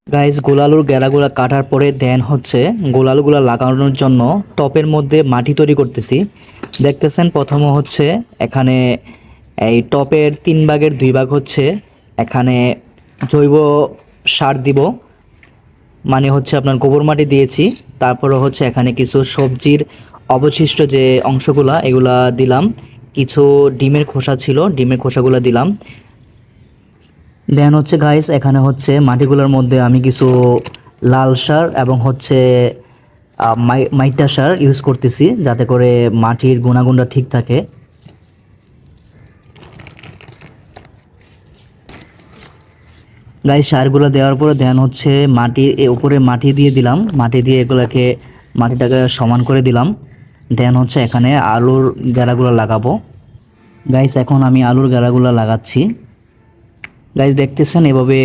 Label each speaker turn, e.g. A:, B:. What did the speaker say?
A: Guys গোলালুর গেরাগুলা কাটার পরে দেন হচ্ছে গোলালগুলা লাগানোর জন্য টপের মধ্যে মাটি তৈরি করতেছি। দেখতেছেন প্রথমে হচ্ছে এখানে এই টপের 3 ভাগের 2 ভাগ হচ্ছে এখানে জৈব সার দিব, মানে হচ্ছে আপনার গোবর মাটি দিয়েছি। তারপরে হচ্ছে এখানে কিছু সবজির অবশিষ্ট যে অংশগুলা এগুলা দিলাম, কিছু ডিমের খোসা ছিল ডিমের খোসাগুলো দিলাম। দেন হচ্ছে গাইস এখানে হচ্ছে মাটিগুলোর মধ্যে আমি কিছু লাল সার এবং হচ্ছে মাইটা সার ইউজ করতেছি যাতে করে মাটির গুণাগুণটা ঠিক থাকে। গাইস সারগুলো দেওয়ার পরে দেন হচ্ছে মাটির উপরে মাটি দিয়ে দিলাম, মাটি দিয়ে এগুলোকে মাটিটাকে সমান করে দিলাম। দেন হচ্ছে এখানে আলুর গাড়াগুলো লাগাবো। গাইস এখন আমি আলুর গাড়াগুলো লাগাচ্ছি। গাইস দেখতেছেন এভাবে